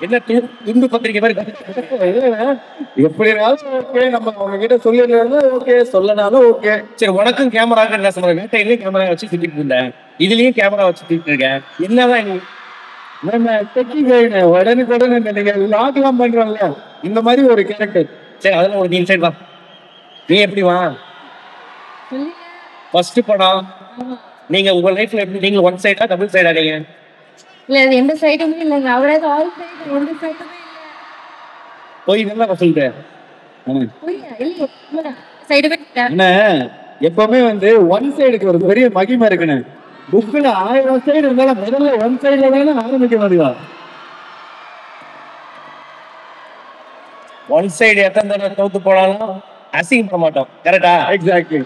என்ன துண்டு பத்திரிக்கை மாதிரி எப்படினாலும் ஓகே, நம்ம அவங்க கிட்ட சொல்லிடலாம் ஓகே, சொல்லனாலும் ஓகே. சரி, உனக்கும் கேமரா என்ன சொல்ற? வேட்டையிலயும் கேமரா வச்சு சுத்திட்டு இருந்தேன், இதுலயும் கேமரா வச்சு சுத்திட்டு இருக்கேன். என்னதான் நீ உடனுக்குடனே நீங்க லாக்லாம் பண்றோம்ல, இந்த மாதிரி ஒரு கேரக்டர். சரி, அதெல்லாம் ஒரு இன்சைட் வா. நீ எப்படி வா? ஃபர்ஸ்ட் படம் நீங்க உங்க லைஃப்ல எப்படி? நீங்க ஒன் சைடா டபுள் சைடா? நீங்க இல்ல, எந்த சைடுமே இல்லைங்க. அவரே ஆல் சைடு, எந்த சைடுமே இல்ல. போய் நல்லா சொல்லிட்டேன். எப்பவுமே வந்து ஒன் சைடுக்கு ஒரு பெரிய மகிமை இருக்குன்னு. புக்ல 1000 சைடு இருந்தாலும் முதல்ல ஒன் சைடுல தானே ஆரம்பிக்க முடியும். ஒன் சைடு எத்தனை தடவை தோத்து போனாலும் அசிங்கப்பட மாட்டோம். கரெக்டா? எக்ஸாக்ட்லி.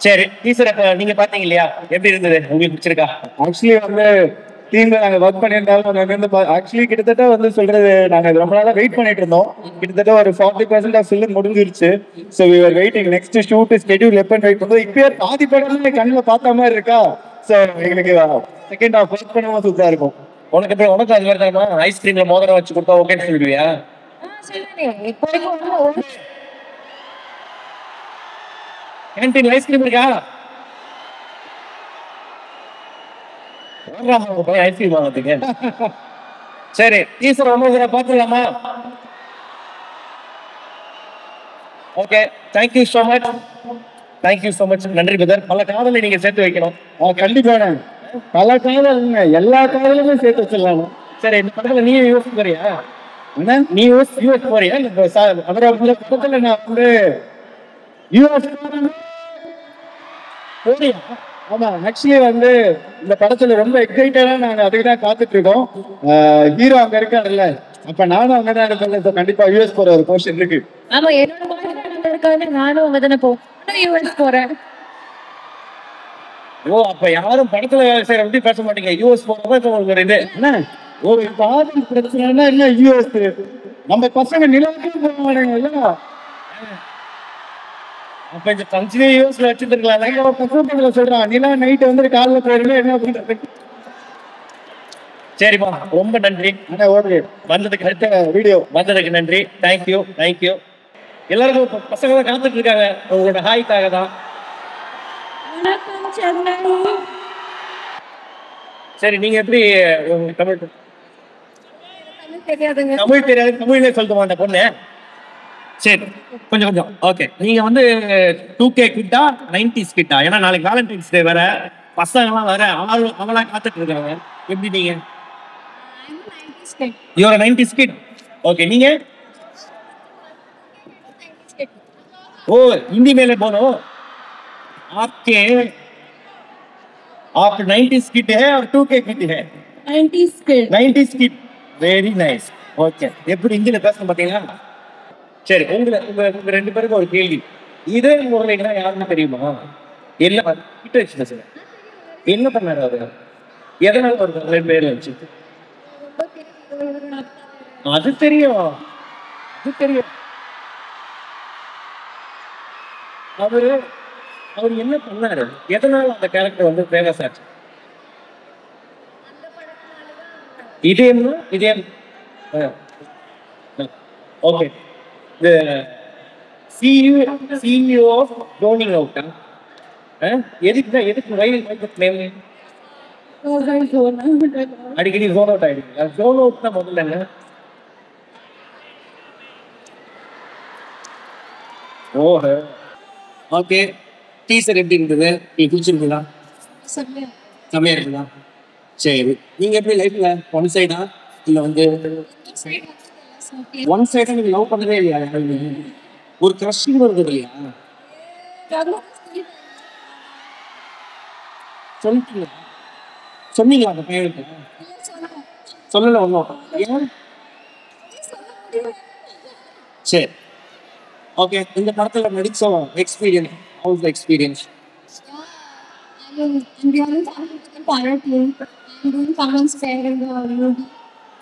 சரி, டீசர் நீங்க பாத்தீங்க இல்லையா? எப்படி இருந்தது? உங்களுக்கு பிடிச்சிருக்கா? ஆக்சுவலி வந்து டீம்ல நாங்க ஒர்க் பண்ணியிருந்தாலும் நாங்க வந்து ஆக்சுவலி கிட்டத்தட்ட வந்து சொல்றது, நாங்க ரொம்ப நாளா வெயிட் பண்ணிட்டு இருந்தோம். கிட்டத்தட்ட ஒரு 40% ஆஃப் ஃபிலிம் முடிஞ்சிருச்சு. So we are waiting next shoot schedule எப்பன்னு வெயிட் பண்ணுவோம். இப்பயே பாதி படம் கண்ணில் பார்த்த மாதிரி இருக்கா. ஸோ எங்களுக்கு செகண்ட் ஹாஃப் ஒர்க் பண்ணவும் சூப்பரா இருக்கும். உனக்கு அது மாதிரி தானே? ஐஸ்கிரீம்ல மோதிரம் வச்சு கொடுத்தா ஓகேன்னு சொல்லிடுவியா? கேன்டீன் ஐஸ்கிரீம் இருக்கா? ஐஸ்கிரீம் வாங்கிறதுக்கு. சரி, டீசர் வந்து பார்த்துடலாமா? Okay, thank you so much. Thank you so much. நன்றி பிரதர். பல காதலை நீங்க சேர்த்து வைக்கணும். கண்டிப்பா பல காதல், எல்லா காதலுமே சேர்த்து வச்சிடலாம். சரி, இந்த படத்துல நீ யூஸ் போறியா? நீ யூஎஸ் போறியா? அதோட பக்கத்துல நான் வந்து யூஎஸ் போறியா? ஆமா, ஆக்சுவலி வந்து இந்த படத்துல ரொம்ப எக்ஸைட்டடா நாங்க அதுக்கு தான் காத்துட்டு இருக்கோம். ஹீரோ அங்க இருக்காருல்ல, அப்ப நானும் அங்கதான் இருப்பேன். கண்டிப்பா யூஎஸ் போற ஒரு போர்ஷன் இருக்கு. ஆமா, என்னோட பாய்ஃப்ரெண்ட் இருக்காரு, நானும் அங்கதானே யூஎஸ் போறேன். ஓ, அப்ப யாரும் படத்துல வேலை செய்யற பத்தி பேச மாட்டீங்க, யூஎஸ் போறப்ப உங்களுக்கு ஒரு இது என்ன, ஒரு காதல் பிரச்சனைனா என்ன யூஎஸ்? நம்ம பசங்க நிலவுக்கு போக மாட்டாங்கல்ல. அப்ப இந்த ஃபங்க்ஷனே யூஎஸ்ல வச்சிருக்கலாம். சொல்றான் நிலா நைட் வந்து காலைல போயிருந்தா என்ன பண்றது? சரிப்பா, ரொம்ப நன்றி. ஓகே, வந்ததுக்கு அடுத்த வீடியோ வந்ததுக்கு நன்றி. Thank you thank you. எல்லாருக்கும் பசங்க தான் காத்துட்டு இருக்காங்க உங்களோட ஹாய்க்காக தான். சரி, நீங்க எப்படி தமிழ் தெரியாதுங்க. தமிழ் தெரியாது, தமிழ்ல சொல்லுமா அந்த பொண்ணு? சரி, கொஞ்சம் கொஞ்சம் ஓகே. நீங்க வந்து 2K கிட்டா 90s கிட்டா? ஏன்னா நாளைக்கு வேலண்டைன்ஸ் டே வேற, பசங்கலாம் வேற அவளா காத்துட்டு இருக்காங்க. எப்படி நீங்க? You are 90s kid. ஓகே, நீங்க? ओ हिंदी में बोलो। आपके आप 90s किड है और 2K किड है? 90s kid. Very nice. Okay, எப்படி இங்கில பேசணும் பாத்தீங்களா? சரி, உங்க ரெண்டு பேருக்கு ஒரு கேள்வி. இதே முறைனா யாருன்னு தெரியுமா? என்ன கிட்ட வச்சு சார் என்ன பண்ணாரு அவரு? எதனால ஒரு ரெண்டு பேர் வச்சு? அது தெரியும், அது தெரியும். அவரு என்ன பண்ணாரு? எதனால அந்த கேரக்டர் வந்து ஃபேமஸ் ஆச்சு? இதே okay. The CEO of zoning out. எதுக்கு அடிக்கடி ஜோன் அவுட் ஆயிடுங்க. ஜோன் அவுட் தான் முதல்ல என்ன? ஓஹோ, ஓகே. டீசர் எப்படி இருந்தது? நீங்க பிடிச்சிருக்கீங்களா? செம்மையா இருக்குதா? சரி, நீங்க எப்படி லைஃப்ல ஒன் சைடா இல்ல வந்து ஒன் சைடா? நீங்க லவ் பண்ணவே இல்லையா? ஒரு கிரஷிங் இருக்குது இல்லையா? சொன்னீங்களா அந்த பையனுக்கு? சொல்லல ஒன்றும். ஏன்? சரி, ஓகே. இந்த படத்துல நடிச்ச experience, house experience?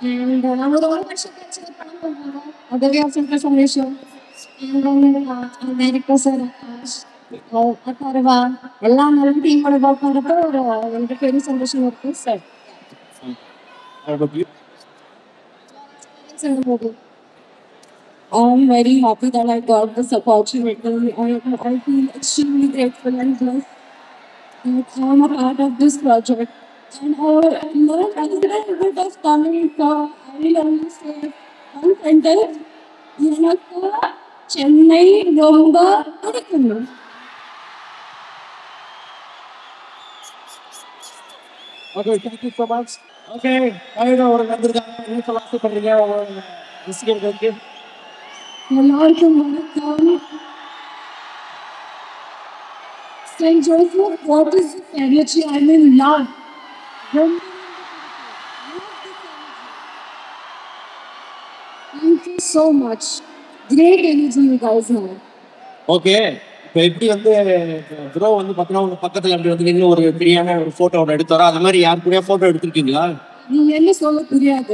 And I'm the one person that's in the program. Other way of information. And then director sir, பரவா எல்லா நல்ல டீமோட ஒர்க் பண்றப்போ ஒரு எனக்கு பெரிய சந்தோஷம் இருக்கு sir. I'm very happy that I got this opportunity. I feel extremely grateful and blessed that I'm a part of this project. And I learned a little bit of Tamil, so I will only say one sentence. எனக்கு சென்னை ரொம்ப பிடிக்கும். Okay, thank you so much. Okay, ஐயோ ஒரு வந்திருக்காங்க. என்ன சொல்ல ஆசைப்படுறீங்க உங்க ரசிகர்களுக்கு? எல்லாருக்கும் வணக்கம். Saint Joseph, what is this energy? I'm in love. Thank you so much. Great energy you guys have. Okay, இப்போ எப்படி வந்து ப்ரோ வந்து பார்த்தீங்கன்னா உங்க பக்கத்துல அப்படி வந்து நின்று ஒரு பிரியாண ஒரு போட்டோ ஒன்று எடுத்தாரோ அது மாதிரி யார் கூட போட்டோ எடுத்திருக்கீங்களா? நீங்க என்ன சொல்ல தெரியாது.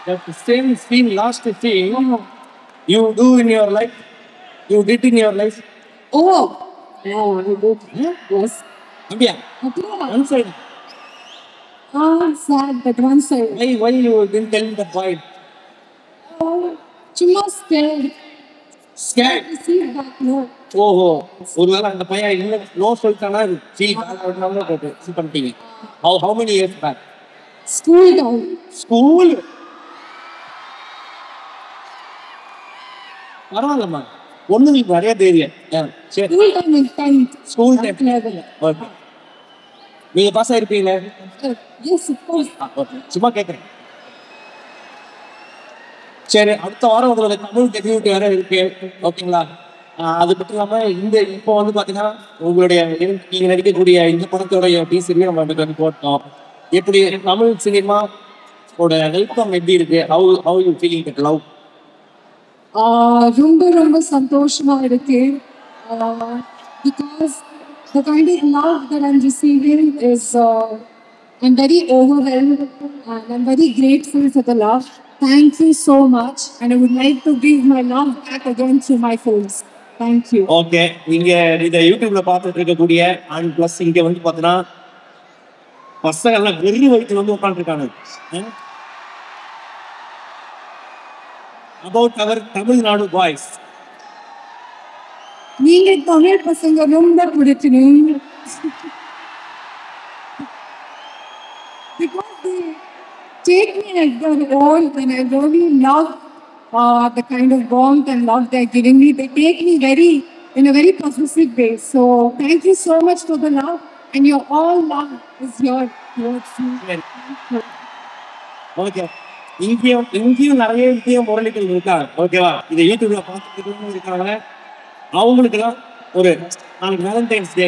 The same scene, last scene, you do in your life, you did in your life. Oh, yeah, I did. Yes. அப்படியா? One side. Sad, but one side. Why you didn't tell me that why? சும்மா scared. Scared? See that, no. ஓஹோ, ஒருவேளை அந்த பையன் இல்லை no சொல்லிட்டானா feel போட்டு feel பண்ணிட்டீங்க. How many years back? School time. School? பரவாயில்லம்மா, ஒண்ணுங்களுக்கு நிறைய தைரியம். சரி, School time is 10th. School time. Okay, நீங்க பாஸ் ஆயிருப்பீங்களே? Yes, of course. ஓகே, சும்மா கேட்குறேன். சரி, அடுத்த வாரம் உங்களோட தமிழ் டெபியூட் வேற இருக்கு, ஓகேங்களா? அது மட்டும் இல்லாம இந்த இப்போ வந்து பாத்தீங்கன்னா உங்களுடைய நீங்க நடிக்கக்கூடிய இந்த படத்தோடைய டீசர்லயும் நம்ம வந்து போட்டோம். எப்படி தமிழ் சினிமா வெல்கம் எப்படி இருக்கு? How you feeling that love? ரொம்ப ரொம்ப சந்தோஷமா இருக்கு. Because the kind of love that I'm receiving is I'm very overwhelmed and I'm very grateful for the love. Thank you so much, and I would like to give my love back again through my films. Thank you. Okay, இங்க இந்த யூடியூப்ல பார்த்துட்டு இருக்கக்கூடிய and plus இங்க வந்து பாத்தீங்கன்னா பசங்க எல்லாம் வெறி வயிற்று வந்து உட்காந்துருக்காங்க. About our Tamil Nadu boys. நீங்க தமிழ் பசங்க ரொம்ப பிடிச்சிருங்க. Because they take me as their own, and I really love the kind of warmth and love they're giving me. They take me in a very possessive way. So thank you so much for the love, and your all love is yours. Okay, இங்கேயும் நிறைய முரளிகள் இருக்காங்க, ஓகேவா? இதை யூடியூப்ல பார்த்துட்டு இருக்காங்க. அவங்களுக்குலாம் ஒரு நாளைக்கு வேலண்டைன்ஸ் டே,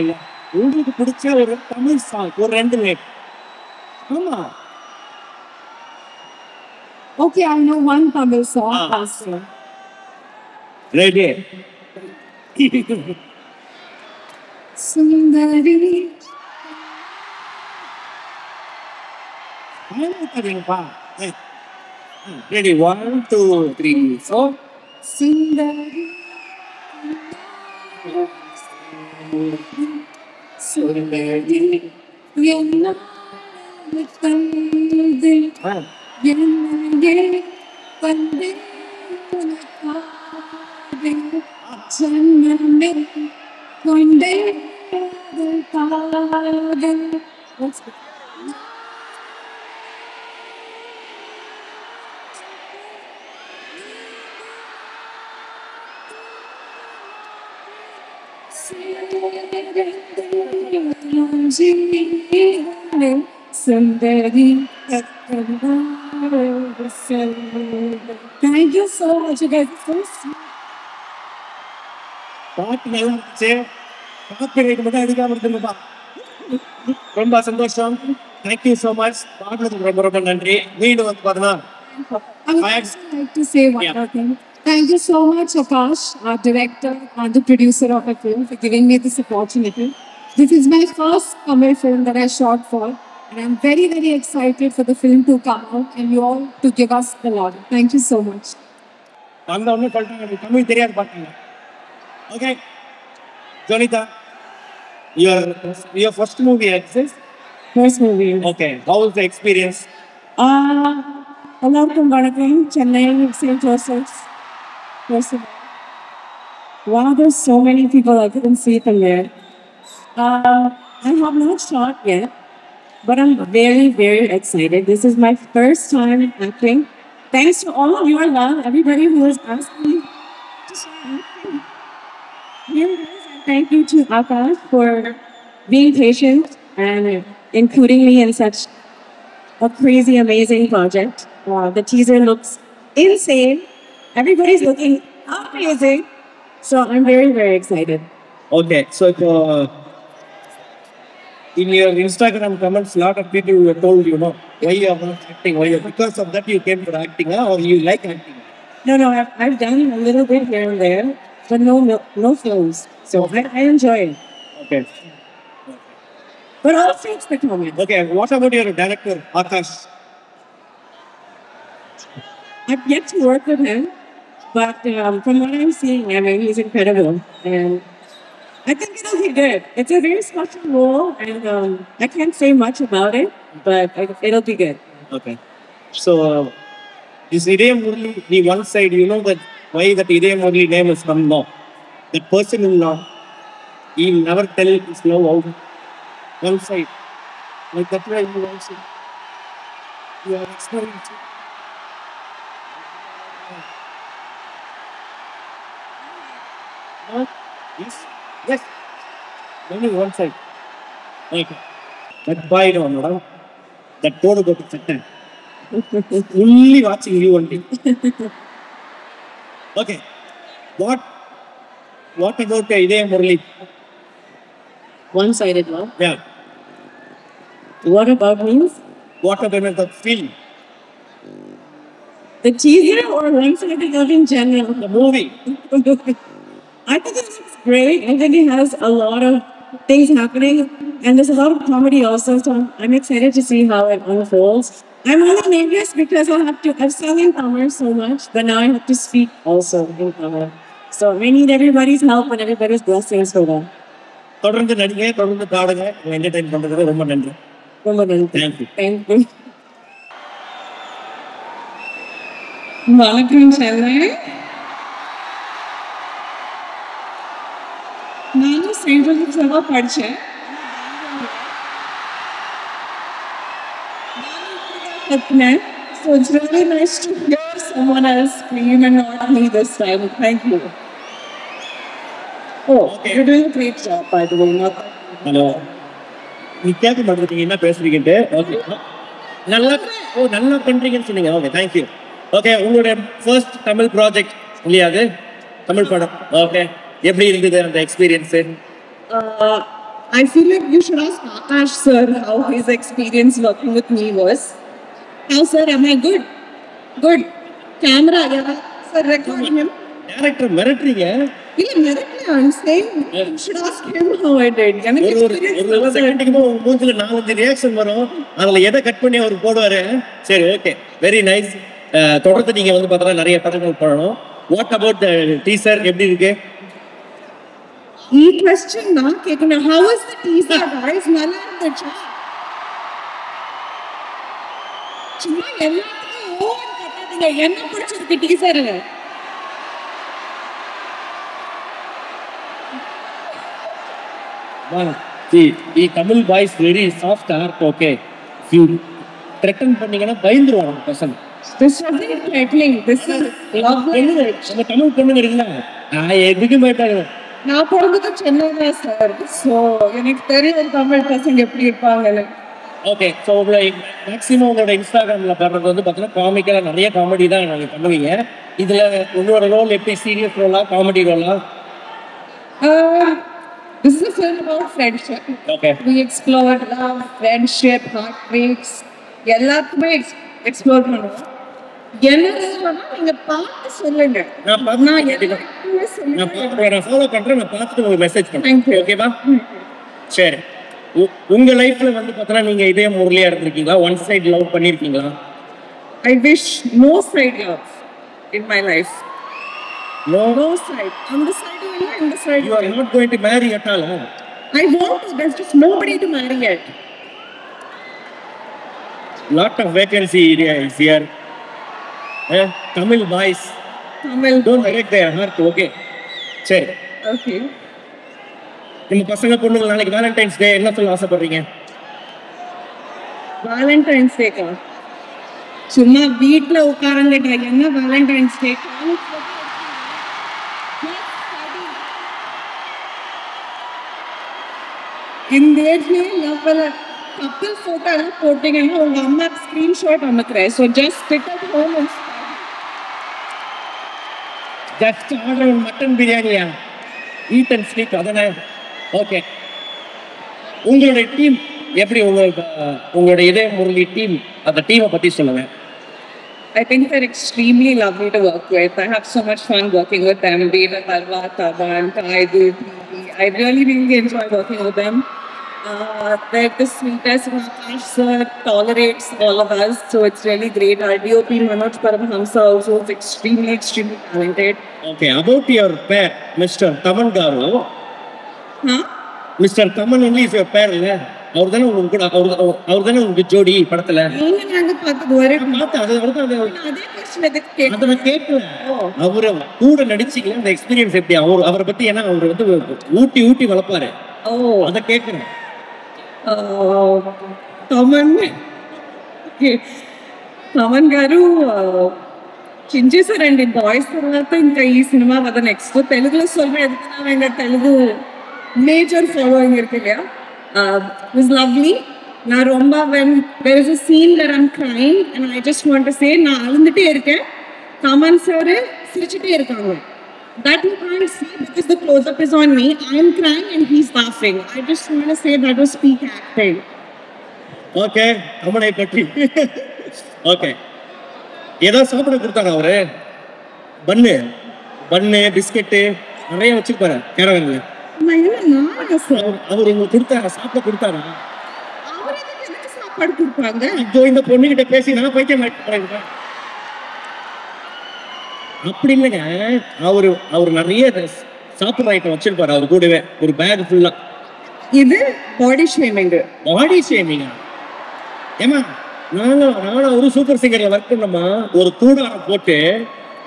உங்களுக்கு பிடிச்ச ஒரு தமிழ் சாங் ஒரு 2 மினிட். ஆமா, Okay, I know one Tamil song. Also. Ready? Sundari. தெரியுங்கப்பா. Ready, 1 2 3 4. Sundari. Sundari. Yenna tande. என்னே வந்தே உனக்காக ஜன்னமே கொண்டே காதல். Sundari. Thank you so much, you guys. பாட்டு நல்லா இருந்துச்சு, காப்பிரைட் மட்டும் அடிக்காம இருந்துங்கப்பா. ரொம்ப சந்தோஷம். Thank you so much. பாடுறதுக்கு ரொம்ப ரொம்ப நன்றி. மீண்டும் வந்து பார்த்தீங்கன்னா I would also like to say one more thing. Thank you so much, Akash, our director and the producer of the film, for giving me this opportunity. This is my first Tamil film that I shot for, and I'm very, very excited for the film to come out and you all to give us the love. Thank you so much. அந்த ஒன்று சொல்லிட்டாங்க, தமிழ் தெரியாது பார்த்தாங்க. Okay, Jonita, your first movie access. First movie. Okay, how was the experience? எல்லாருக்கும் வணக்கம். Chennai St. Joseph's. First of all. Wow, there's so many people I couldn't see from there. I have not shot yet, but I'm very, very excited. This is my first time acting. Thanks to all of your love, everybody who has asked me to start acting. Here it is, and thank you to Akash for being patient and including me in such a crazy, amazing project. The teaser looks insane. Everybody's looking amazing. So I'm very, very excited. Okay, so in your Instagram comments, a lot of people were told, why you are not acting, because of that you came for acting, or you like acting? No, I've done a little bit here and there, but no films. So I enjoy it. Okay. But also it's the comment. Okay, what about your director, Akash? I've yet to work with him, but from what I'm seeing, I mean, he's incredible. And I think it'll be good. It's a very special role, and I can't say much about it, but it'll be good. Okay. So, this Idayam Murli, the one side, that why that Idayam Murli name is from now. That person will not, he will never tell his love out. One side. Like that way you also, you are experiencing. Yes. Only one side. Okay. That boy, madam. That photo got to only watching you only. Okay. What about Idayam Murli? One-sided love. Yeah. What about means? What about the film? The teaser or one-sided love in general? The movie. I think it looks great. I think it has a lot of things happening, and there's a lot of comedy also. So I'm excited to see how it unfolds. I'm only nervous because I've sung in Tamil so much, but now I have to speak also in Tamil. So I need everybody's help and everybody's blessings for that. தொடர்ந்து நடிங்க, தொடர்ந்து பாடுங்க, entertain பண்றதுக்கு ரொம்ப நன்றி. ரொம்ப நன்றி. Thank you. Thank you. வணக்கம் சென்னை. நானும் St. Joseph's படித்தேன். So it's really nice to hear someone else scream and not me this time. Thank you. Oh, Okay. you're doing a great job, by the way. Hello, நீ கேட்க மாட்டேங்க என்ன பேசுறீங்கன்ட்டு. Okay, நல்லா பண்றீங்கன்னு சொன்னீங்க. Okay, thank you. ஓகே, உங்களுடைய first Tamil project இல்லையா அது? தமிழ் படம். ஓகே, எப்படி இருந்தது அந்த experience? I feel like you should ask Akash sir how his experience working with me was. How sir, am I good? Good. Camera, yeah. Sir, recording him. Director மிரட்டுறீங்க. I'm saying you should ask him how I did. ஒரு செகண்டுக்கு உங்க மூஞ்சில 4-5 reaction வரும். அதுல எதை cut பண்ணி அவர் போடுவாரு. சரி, ஓகே, வெரி நைஸ். தொடர்ந்து நீங்க பார்த்தா நிறைய படங்கள் பண்ணணும். வாட் அபவுட் தி டீசர் எப்படி இருக்கு? question நான் கேட்கணும். How was the teaser guys? நல்லா இருந்துச்சு. சும்மா எல்லாத்துக்கும் ஓவன் கட்டாதீங்க. என்ன பிடிச்சிருக்கு டீசர்ல? See, Tamil boys very soft heart. Okay, if you threaten பண்ணீங்கன்னா பயந்துருவாங்க பசங்க. This wasn't threatening. This is lovely. நம்ம தமிழ் பொண்ணுங்க இருக்குல்ல, நான் எதுக்கு போயிட்டாங்க. நான் பிறந்தது சென்னையில சார். ஸோ எனக்கு தெரியும் தமிழ் பசங்க எப்படி இருப்பாங்கன்னு. ஓகே, ஸோ உங்களை மேக்ஸிமம் உங்களோட இன்ஸ்டாகிராமில் பண்ணுறது பார்த்தீங்கன்னா காமிக்கலாக நிறைய காமெடி தான் நீங்கள் பண்ணுவீங்க. இதில் உங்களோட ரோல் எப்படி சீரியஸ் ரோலா காமெடி ரோலா? This is a film about friendship. Okay. We explored love, friendship, heartbreaks. எல்லாத்துக்குமே எக்ஸ்ப்ளோர் பண்ணுவோம். என்ன நீங்க பார்த்து சொல்லுங்க. நான் ஃபாலோ பண்றேன், நான் பார்த்துட்டு உங்களுக்கு மெசேஜ் பண்றேன். ஓகேவா? சரி, உங்க லைஃப்ல பார்த்தா நீங்க இதே முரளியா இருந்திருக்கீங்களா? ஒன் சைடு லவ் பண்ணிருக்கீங்களா? I wish no side love in my life. No. No side. On the side you know, in the side. You are not going to marry at all. Huh? I want to. There's just nobody to marry yet. Lot of vacancy area is here. Tamil boys. Tamil. Don't break their heart, okay? சரி. Okay. நம்ம பசங்க பொண்ணுங்க நாளைக்கு Valentine's டே என்ன சொல்ல ஆசைப்படுறீங்க? Valentine's டேக்கா சும்மா வீட்டில் உட்காரங்கிட்ட என்ன வேலண்டைன்ஸ் டே இந்த ஏஜ்லேயே லவ்வில் கப்பல் ஃபோட்டோ எல்லாம் போட்டீங்கன்னா உங்கள் அம்மாவுக்கு ஸ்க்ரீன்ஷாட் அனுப்புகிறேன். So just pick up home and just order mutton பிரியாணியா? ஈட் அண்ட் ஸ்லீப் அதானே? ஓகே. உங்களுடைய டீம் எப்படி? உங்களுடைய இதே முரளி டீம், அந்த டீமை பற்றி சொல்லுங்க. I think they're extremely lovely to work with. I have so much fun working with them. Be it Arva, Taban, Kaidu, I really enjoy working with them. They're the sweetest. Akash sir tolerates all of us, so it's really great. Our DOP Manoj Paramahamsa also is extremely talented. Okay, about your pair, Mr. Taman Garu. Huh? Mr. Taman only is your pair, இல்ல? அவர் தானே உங்களுக்கு ஜோடி படத்துல? நாங்க பார்த்தது ஒரே அதே கேட்கல. அவரை கூட நடிச்சிக்கல, அந்த எக்ஸ்பீரியன்ஸ் எப்படி? அவரை பத்தி ஏன்னா அவர் வந்து ஊட்டி வளர்ப்பாரு. அதை கேட்கிறேன். తమన్ గారు చించేశారండి బాయ్స్ తర్వాత ఇంకా ఈ సినిమా కదా నెక్స్ట్ తెలుగులో சொல்ல எடுத்துனாங்க. తెలుగు மேஜர் ஃபாலோயிங் இருக்கு இல்லையா? was lovely. நான் ரொம்ப when there is a scene that I'm crying and I just want to say நான் அழுந்துட்டே இருக்கேன். தமன் சார் சிரிச்சிட்டே இருக்காங்க. That you can't see because the close-up is on me. I am crying and he's laughing. I just want to say that was peak acting. Okay, அவனை பற்றி. Okay. ஏதோ சாப்பிட கொடுத்தாங்க அவரு. பன்னு பிஸ்கெட்டு நிறைய வச்சுப்பாரு கேரவன்ல. அவர் உங்களுக்கு கொடுத்தாரா? சாப்பிட கொடுத்தாரா? அவர் எதுக்கு சாப்பாடு கொடுப்பாங்க? இப்போ இந்த பொண்ணுகிட்ட பேசி நான் பைக்க மாட்டேன். அப்படி இல்லைங்க, அவரு நிறைய சாப்பிட்ற ஐட்டம் வச்சிருப்பாரு அவர் கூடவே, ஒரு பேக் ஃபுல்லா. இது பாடி ஷேமிங். பாடி ஷேமிங்கா? ஏமா நானும் ஒரு சூப்பர் சிங்கர்ல ஒர்க் பண்ணோமா, ஒரு கூடாரம் போட்டு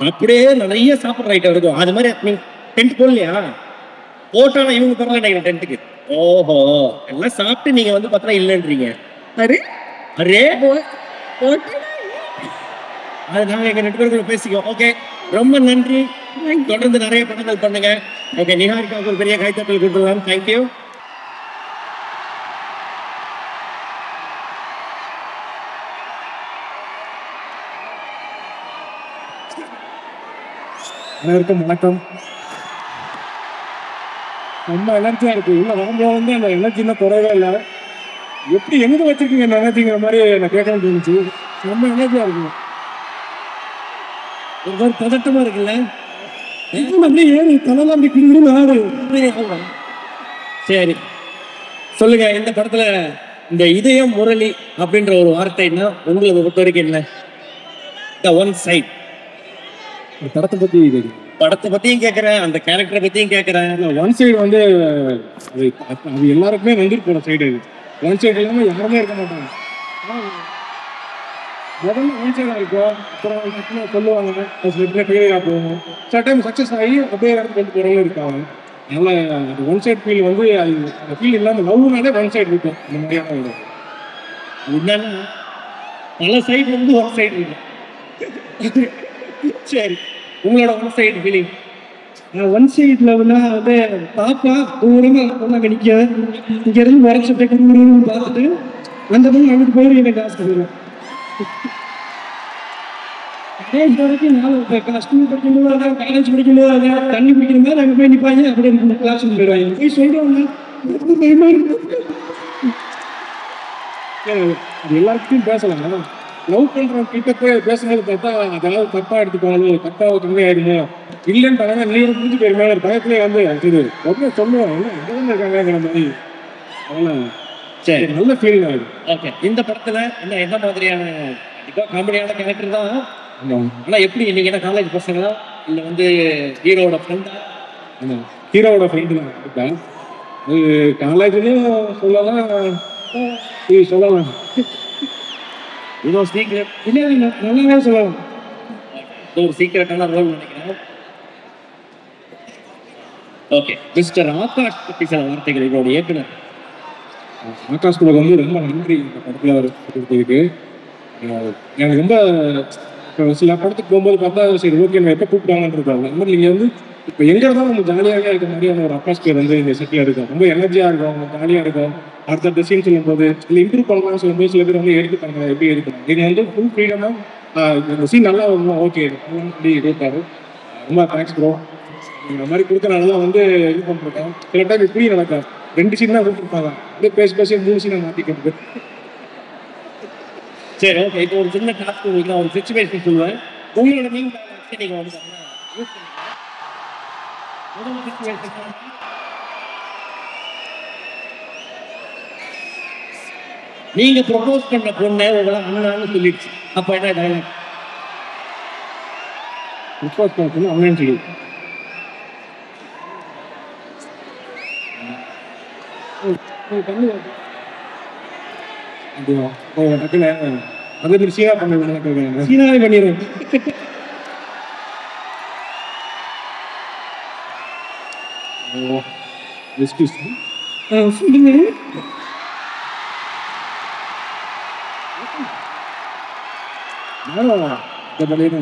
அப்படியே நிறைய சாப்பிட்ற ஐட்டம் இருக்கும். அது மாதிரி நீங்க டென்ட் போடலையா? போட்டாலும் இவங்க தரல டென்ட்டுக்கு. ஓஹோ, எல்லாம் சாப்பிட்டு நீங்க வந்து பார்த்தா இல்லைன்றீங்க. அரே அது நாங்கள் எங்கள் நெட்வொர்க்கில் பேசிக்கோம். ஓகே, ரொம்ப நன்றி. தொடர்ந்து நிறைய படங்கள் பண்ணுங்க. ஓகே, நிஹாரிகாவுக்கு ஒரு பெரிய கைத்தட்டல் கொடுத்துடலாம். தேங்க்யூ. அனைவருக்கும் வணக்கம். ரொம்ப எனர்ஜியாக இருக்குது. உள்ள வரும்போது வந்து அந்த எனர்ஜி இன்னும் குறைவே இல்லை. எப்படி எங்கே வச்சுருக்கீங்க அந்த எனர்ஜிங்கிற மாதிரி நான் கேட்கணும்னு தோணுச்சு. ரொம்ப எனர்ஜியாக இருக்குங்க. ஒரு மாதிரி பதட்டமா இருக்குல்ல? அப்படியே ஏறி தலைலாம் அப்படி கிளிங்கிருந்து ஆடு. சரி, சொல்லுங்க. இந்த படத்துல இந்த இதயம் முரளி அப்படின்ற ஒரு வார்த்தைன்னா உங்களுக்கு பொறுத்த வரைக்கும் என்ன? One side. படத்தை பத்தியும் கேட்கறேன், அந்த கேரக்டரை பத்தியும் கேட்கறேன். ஒன் சைடு வந்து அது எல்லாருக்குமே வந்துட்டு போன சைடு. அது ஒன் சைடு இல்லாமல் யாருமே இருக்க மாட்டாங்க. முதல்ல ஒன் சைடாக இருக்கும், அப்புறம் சொல்லுவாங்க, சில பேர் ஃபெயிலியராக போகும். சில டைம் சக்ஸஸ் ஆகி அப்படியே இடத்துக்கு கொண்டு போகிறவங்களும் இருக்காங்க. அதனால் அந்த ஒன் சைட் ஃபீல் வந்து அது அந்த ஃபீல் இல்லாமல் லவ்னாலே ஒன் சைடு இருக்கும். இந்த மாதிரியான ஒரு என்னன்னா பல சைடு வந்து ஒன் சைடு இருக்கும். சரி, உங்களோட ஒன் சைடு ஃபீலிங்? ஒன் சைடில் வந்து பாப்பா தூரமாக பொண்ணாங்க நிற்க, இங்கேருந்து வரைச்சிட்டு குடும்பம் பார்த்துட்டு அந்த பொண்ணு அங்கிட்டு போய் எனக்கு காசு கொடுக்குறேன். இது வரைக்கும் நான் ஸ்கூல் படிக்கும்போது அதான், காலேஜ் படிக்கும்போது அதான், தண்ணி பிடிக்கிற மாதிரி அங்கே போய் நிற்பாங்க, அப்படியே கிளாஸ் போயிடுவாங்க. போய் சொல்கிறவங்க அது எல்லாருக்கிட்டையும் பேசலாம். லவ் பண்ணுறவங்க கிட்ட போய் பேசும்போது பார்த்தா அதாவது தப்பாக எடுத்துக்கோங்க, தப்பாக கம்மி ஆயிடுங்க இல்லைன்ட்டாங்க. நீங்க புரிஞ்சு போயிருமே பயத்திலே வந்து இது ரொம்ப சொல்லுவோம். என்ன எங்கே இருக்காங்கிற மாதிரி. அதெல்லாம் சரி, நல்ல ஃபீலிங் ஆகுது. ஓகே, இந்த படத்துல என்ன மாதிரியான காமெடியான கேரக்டர் தான்? ஆனா எப்படி நீங்க என்ன காலேஜ் பசங்களா? இல்லை வந்து ஹீரோட ஃப்ரெண்டா? ஹீரோவோட ஃப்ரெண்டு தான் இருப்பேன். அது காலேஜ்லேயும் சொல்லலாம், சொல்லலாம். ஏதோ சீக்கிரம் இல்லை நல்லாவே சொல்லலாம். ஒரு சீக்கிரட்டான ரோல் நினைக்கிறேன். ஓகே, மிஸ்டர் ஆகாஷ் பற்றி சில வார்த்தைகள் இதோட இயக்குனர். ஆகாஷ் கூட வந்து ரொம்ப நன்றி இந்த படத்தில் அவர் கொடுத்ததுக்கு. எனக்கு ரொம்ப சில படத்துக்கு போகும்போது பார்த்தா சரி ஓகே நான் எப்போ கூப்பிட்டாங்கன்றது அந்த மாதிரி நீங்கள் வந்து இப்போ எங்கே இருந்தாலும் நம்ம ஜாலியாகவே இருக்க மாதிரியான ஒரு அட்மாஸ்பியர் வந்து இந்த செட்டில் இருக்கும். ரொம்ப எனர்ஜியாக இருக்கும், ஜாலியாக இருக்கும். அடுத்தடுத்த சீன் சொல்லும்போது இல்லை இம்ப்ரூவ் பண்ணலாம் சொல்லும்போது சில பேர் வந்து எடுத்துப்பாங்க, எப்படி எடுக்கணும். நீங்கள் வந்து ஃபுல் ஃப்ரீடமாக இந்த சீன் நல்லா வருமா ஓகே அப்படி இருக்காரு. ரொம்ப தேங்க்ஸ் ப்ரோ. இந்த மாதிரி கொடுத்தனால தான் வந்து இது பண்ணிருக்கேன். சில டைம் இப்படி நடக்கும், 2 சீன் தான் கொடுத்துருப்பாங்க, அப்படியே பேசி 3 சீனை மாற்றிக்கிறது. சரி ஓகே, இப்போ ஒரு சின்ன டாஸ்க் உங்களுக்கு நான் ஒரு சிச்சுவேஷன் சொல்லுவேன். உங்களோட நீங்கள் வந்து யூஸ் பண்ணிக்கலாம். முதல் சிச்சுவேஷன் நீங்க ப்ரொபோஸ் பண்ண பொண்ணை உங்களை அண்ணான்னு சொல்லிடுச்சு. அப்ப என்ன டைலாக்? ரிக்வஸ்ட் பண்ணி அண்ணன் சொல்லி டக்குல அதே மாதிரி சீனா பண்ண சீனாவே பண்ணிடுறேன். சொல்லுங்க.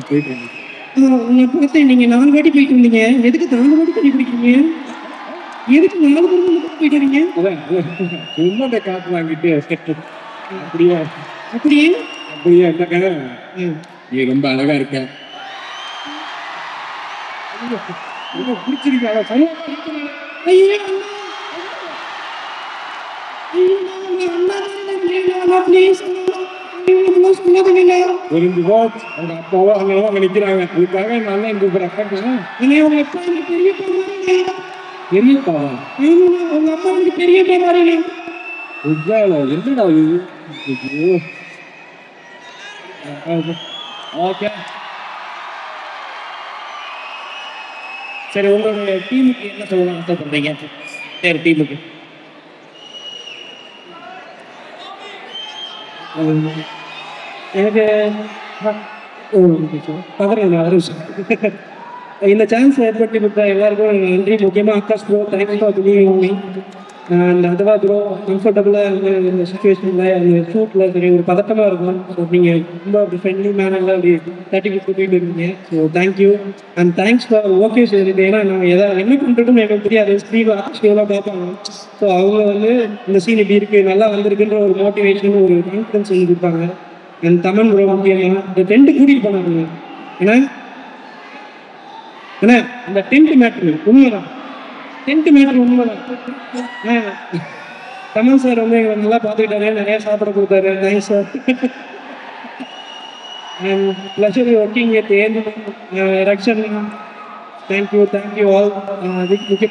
போயிட்டு உங்களை பார்த்து நீங்க 4 வாட்டி போயிட்டு இருந்தீங்க. எதுக்கு 4 வாட்டி பண்ணி குடிக்கிறீங்க? எதுக்கு 4 பேர் போயிட்டு வரீங்க? சும்மா காத்து வாங்கிட்டு அப்படியே அப்படியே அப்படியே இல்லைங்க, நீ ரொம்ப அழகா இருக்க, ரொம்ப பிடிச்சிருக்காங்க. ஒரு அவங்க அப்பாவோ அங்க நிக்கிறாங்க, அதுக்காக நல்லா பெரியப்பாவா உங்க அப்பா வந்து பெரிய மாதிரி என்னடா இது? ஓகே சரி, உங்களுடைய டீமுக்கு என்ன சொல்லணும் ஆசைப்படுறீங்க? சரி, டீமுக்கு எனக்கு இந்த சான்ஸ் ஏற்படுத்தி கொடுத்த எல்லாருக்கும் நன்றி. முக்கியமாக Akash bro, thanks for believing me. And அதுவா ப்ரோ கம்ஃபர்டபுளாக இருந்து இந்த சுச்சுவேஷனில் அந்த ஷூட்டில் சரி ஒரு பதட்டமாக இருக்கும். ஸோ நீங்கள் ரொம்ப அப்படி ஃப்ரெண்ட்லி மேனரில் அப்படி தட்டி கொடுத்துட்டு இருக்கீங்க. So thank you and thanks for okay sir. இது ஏன்னா நாங்கள் எதாவது என்ன பண்ணுறதுன்னு எனக்கு தெரியாது. ஸ்க்ரீன் ஆகாஷ் எல்லாம் பார்ப்பாங்க. ஸோ அவங்க வந்து இந்த சீன் இப்படி இருக்குது நல்லா வந்திருக்குன்ற ஒரு மோட்டிவேஷன் ஒரு கான்ஃபிடன்ஸ் சொல்லி கொடுப்பாங்க. அண்ட் தமிழ் ப்ரோ முக்கியமாக இந்த டென்ட்டு கூட்டிகிட்டு போனாங்க. ஏன்னா இந்த டென்ட் மேட்ரு உண்மைதான், டென்ட் மேட்ரு உண்மைதான். தமிழ் சார் வந்து எங்களை நல்லா பார்த்துக்கிட்டாரு, நிறையா சாப்பிட கொடுத்தாரு. Thanks sir. And pleasure working with Rakshan. Thank you all.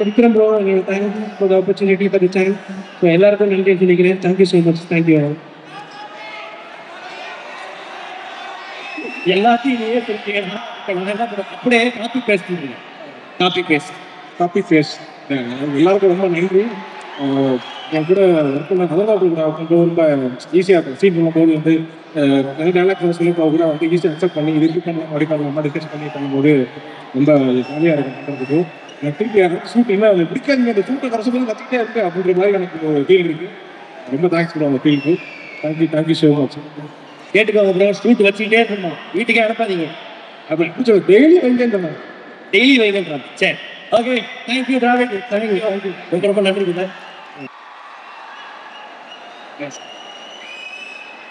Vikram bro, எங்களுக்கு thank you for the opportunity for the chance. So எல்லாருக்கும் நன்றி சொல்லிக்கிறேன். Thank you so much. Thank you all. எல்லாத்தையும் நீயே சொல்லிட்டீங்கன்னா அப்படியே காப்பி பேஸ்ட் எல்லாருக்கும் ரொம்ப நன்றி. என் கூட ஒர்க் பண்ண அதெல்லாம் கொஞ்சம் ரொம்ப ஈஸியாக இருக்கும். சீன் பண்ணும்போது வந்து டேலாக் சொல்லி கூட வந்து ஈஸியாக அக்செப்ட் பண்ணி இது பண்ணலாம் அப்படி பண்ணலாமா டிஸ்கஸ் பண்ணி பண்ணும்போது ரொம்ப ஜாலியாக இருக்கும் பண்ணுறதுக்கு. எனக்கு திருப்பி ஷூட் என்ன அது பிடிக்காது, அந்த ஷூட்டை கரைச்சபோது கற்றுக்கிட்டே இருக்கு அப்படின்ற மாதிரி எனக்கு ஒரு ஃபீல் இருக்குது. ரொம்ப தேங்க்ஸ் ப்ரோ அந்த ஃபீலுக்கு. Thank you so much. கேட்டுக்கோங்க ப்ரோ, ஷூட் வச்சுக்கிட்டே இருக்கணும், வீட்டுக்கே அனுப்பாதீங்க. அப்படி பிடிச்ச டெய்லி வைங்கன்றாங்க, டெய்லி வைங்கன்றாங்க. சரி ஓகே, தேங்க்யூ டிராவிட். தேங்க்யூ ரொம்ப நன்றி சார்.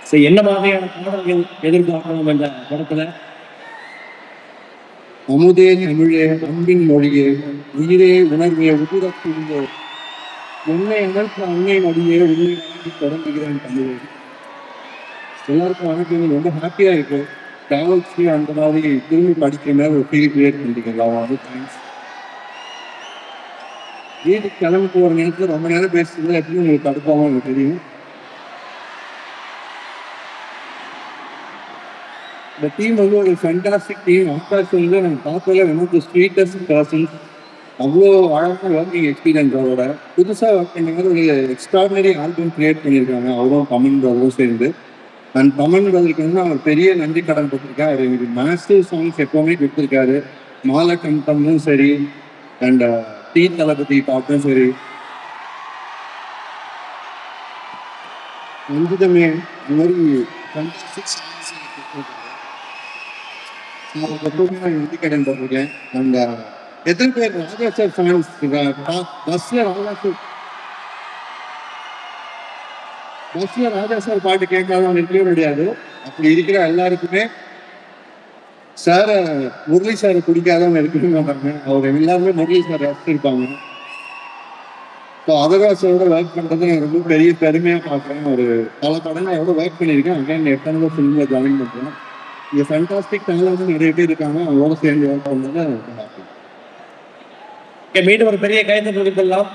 சரி, என்ன மாதிரியான பாடல்கள் எதிர்பார்க்கணும் இந்த படத்துல? அமுதே தமிழே அன்பின் மொழியே உயிரே உணர்வே உதிரத்துள்ளே உன்னை அனர்த்த அன்னை மொழியே உன்னை வணங்கி தொடங்குகிறேன் தமிழே. எல்லாருக்கும் வணக்கம். ரொம்ப ஹாப்பியாக இருக்கு. டிராவல்ஸ்க்கு அந்த மாதிரி திரும்பி படிக்கிற ஒரு ஃபீல் கிரியேட் பண்ணிக்கிறேன். வந்து தேங்க்ஸ். வீட்டுக்கு கிளம்பி போகிற நேரத்தில் ரொம்ப நேரம் பேசுறது எப்படி உங்களுக்கு தடுப்பாமல் எனக்கு தெரியும். இந்த டீம் வந்து ஒரு ஃபென்டாஸ்டிக் டீம். ஆகாஷ் வந்து நம்ம பார்க்கல one of the sweetest persons. அவ்வளோ அழகான ஒர்க்கிங் எக்ஸ்பீரியன்ஸ் அவரோட. புதுசாக ஒர்க் பண்ணுங்க ஒரு எக்ஸ்ட்ராடினரி ஆல்பம் கிரியேட் பண்ணியிருக்காங்க அவரும் கமன் பிரதரும் சேர்ந்து. அண்ட் கமன் பிரதருக்கு வந்து அவர் பெரிய நன்றி கடன் கொடுத்துருக்கேன். அவர் எனக்கு மேசிவ் சாங்ஸ் எப்போவுமே கொடுத்துருக்காரு. மாலை கம்பனும் சரி அண்ட் டீ தளபதி பாட்டும் சரி. வந்துதமே இந்த மாதிரி ஃபேண்டாஸ்டிக் சாங்ஸ் எப்பவுமே நான் நன்றி கடன் போட்டிருக்கேன். அண்ட் எத்தனை பேர் ராஜா சார் ஃபேன்ஸ்? பஸ்ல ராஜா சார் பாட்டு கேட்காதவங்க இருக்கவே முடியாது. அப்படி இருக்கிற எல்லாருக்குமே சார் முரளி சாரை பிடிக்காதவங்க இருக்கவே மாட்டாங்க. அவர் எல்லாருமே முரளி சார் ரசிச்சிருப்பாங்க. ஸோ அதர்வாஸ் சாரோட ஒர்க் பண்ணுறது நான் ரொம்ப பெரிய பெருமையாக பார்க்குறேன். ஒரு பல படம் நான் எவ்வளோ ஒர்க் பண்ணியிருக்கேன். அங்கே எத்தனை ஃபிலிமில் ஜாயின் பண்ணுறேன். இங்கே ஃபேண்டாஸ்டிக் டேலண்ட் நிறைய பேர் இருக்காங்க. அவங்களோட சேர்ந்து ஒர்க் பண்ணது ரொம்ப ஹாப்பி. மீண்டும் ஒரு பெரிய கைது கொடுக்கலாம்.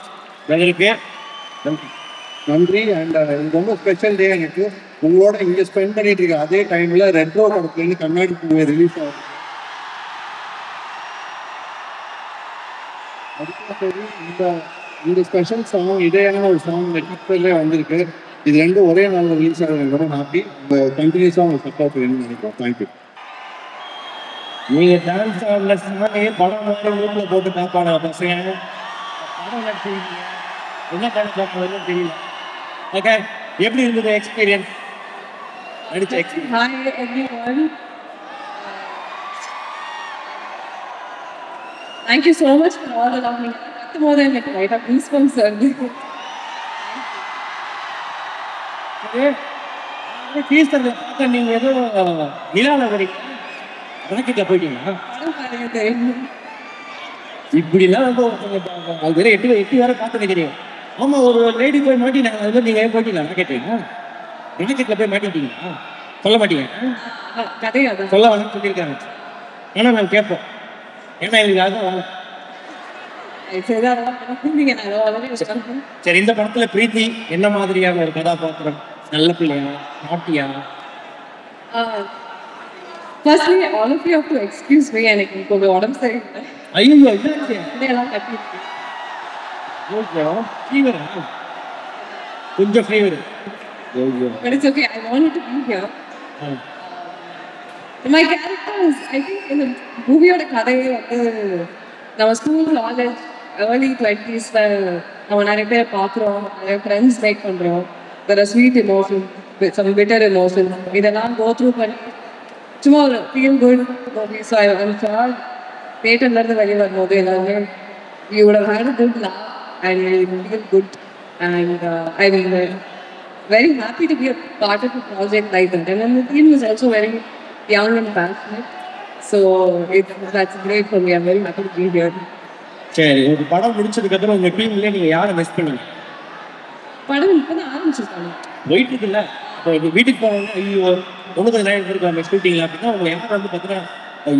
நன்றி. அண்ட் இது ரொம்ப ஸ்பெஷல் டே எனக்கு. உங்களோட இங்கே ஸ்பெண்ட் பண்ணிட்டு இருக்க அதே டைம்ல ரெட்ரோ படத்துலேருந்து கண்ணாடி பூவே ரிலீஸ் ஆகுது. அதுக்கு இந்த ஸ்பெஷல் சாங் இடையான ஒரு சாங் நெட்ஃப்ளிக்ஸ்லேயே வந்திருக்கு. இது ரெண்டும் ஒரே நாளில் ரிலீஸ் ஆகுது. ரொம்ப ஹாப்பி. உங்கள் கண்டினியூஸாக உங்கள் சப்போர்ட் வேணும்னு நினைக்கிறோம். தேங்க்யூ. நீங்க டான்ஸ் ஆடல சாங்கே படம் மாதிரி ஊர்ல போட்டு பார்ப்பாங்க பசங்க. படம் நடிச்சிருக்கீங்க, என்ன டான்ஸ் பார்க்கறது தெரியல. ஓகே, எப்படி இருந்தது எக்ஸ்பீரியன்ஸ்? நடிச்ச experience. Hi everyone. Thank you so much for all the love. That's more than like right up goosebumps sir. டீசர்ல பார்த்தா நீங்க ஏதோ நிலால வரீங்க, ராக்கெட்ல போயிட்டீங்களா? இப்படிலாம் வந்து அது வேற எட்டு வேற பார்த்து நிற்கிறீங்க. ஆமா, ஒரு லேடி போய் மாட்டினாங்க. அது நீங்க போயிட்டீங்களா ராக்கெட்டுங்க? ராக்கெட்ல போய் மாட்டிட்டீங்களா? சொல்ல மாட்டீங்க, சொல்ல வேணும்னு சொல்லியிருக்காங்க. ஏன்னா நாங்கள் கேட்போம், ஏன்னா எங்களுக்கு அதுதான். சரி, இந்த படத்துல பிரீத்தி என்ன மாதிரியான ஒரு கதாபாத்திரம்? நல்ல பிள்ளையா, நாட்டியா? Firstly, all of you have to excuse me. எனக்கு கொஞ்சம் உடம்பு சரியில்லை. ஐயோ, என்னாச்சு? இதெல்லாம் கட்டிட்டு கொஞ்சம் fever. But it's okay. I wanted to be here. My characters, I think in the movie-ஓட கதையே வந்து நம்ம ஸ்கூல் காலேஜ் early 20s நம்ம நிறைய பேர் பார்க்குறோம், நிறைய ஃப்ரெண்ட்ஸ் மேக் பண்ணுறோம். There are sweet emotions, some bitter emotions. இதெல்லாம் go through பண்ணி சும்மா ஒரு feel good movie. So I'm sure தேட்டர்லேருந்து வெளியே வரும்போது எல்லாருமே you would have had a good laugh and you feel good. And I'm very happy to be a part of a project like that. And then the team is also very young and passionate. So that's great for me. I'm very happy to be here. சரி, ஒரு படம் முடிச்சதுக்கு அப்புறம் உங்க டீம்ல நீங்க யாரை miss பண்ணீங்க? படம் இப்பதான் ஆரம்பிச்சிருக்காங்க, போயிட்டு இருக்குல்ல. இப்போ வீட்டுக்கு போனோம்னா ஐயோ ஒன்று கொஞ்சம் நேரம் இருக்காங்க ஷூட்டிங்ல அப்படின்னா அவங்க யாரும் வந்து பார்த்தீங்கன்னா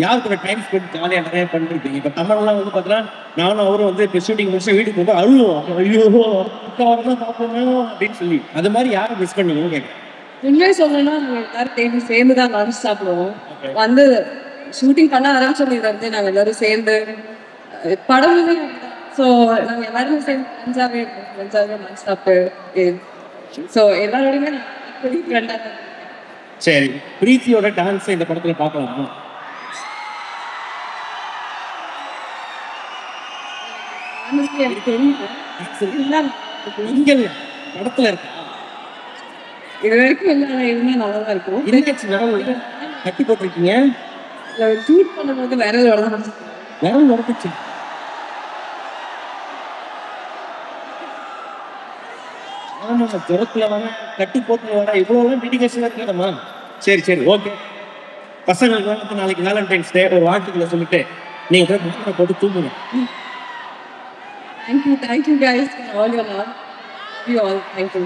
யார் கூட டைம் ஸ்பெண்ட் ஜாலியாக நிறைய பண்ணிருக்கீங்க. இப்போ தமிழ்லாம் வந்து பார்த்தீங்கன்னா நானும் அவரும் வந்து இப்போ ஷூட்டிங் முடிச்சு வீட்டுக்கு வந்து அழுவோம், ஐயோ தான் பார்ப்போம் அப்படின்னு சொல்லி. அது மாதிரி யாரும் மிஸ் பண்ணீங்கன்னு கேட்குறேன். உண்மையை சொல்லணும்னா நாங்கள் எல்லாரும் சேர்ந்து தான் லஞ்ச் சாப்பிடுவோம். வந்து ஷூட்டிங் பண்ண ஆரம்பிச்சோம் வந்து நாங்கள் எல்லாரும் சேர்ந்து படமுமே. ஸோ நாங்கள் எல்லாருமே சேர்ந்து லஞ்சாவே லஞ்ச் சாப்பிட்டு ஸோ எல்லாரோடையுமே நான் ஃப்ரெண்டாக தான். சரி, பிரீத்தியோட டான்ஸ் இந்த படத்துல பார்க்கலாமா? படத்துல இருக்கா? இது வரைக்கும் இருந்தா நல்லா தான் இருக்கும். கட்டி போட்டிருக்கீங்க, ஷூட் பண்ணும்போது விரல் உடச்சு. ஆமா, ஜுரத்துல வர கட்டி போட்டு வர இவ்வளவு டெடிகேஷனா இருக்கணுமா? சரி சரி, ஓகே. பசங்களுக்கு வந்து நாளைக்கு வேலண்டைன்ஸ் டே ஒரு வாழ்த்துக்களை சொல்லிட்டு நீங்க போய் புத்தகம் போட்டு தூங்குங்க. Thank you guys for all your love. You all, thank you.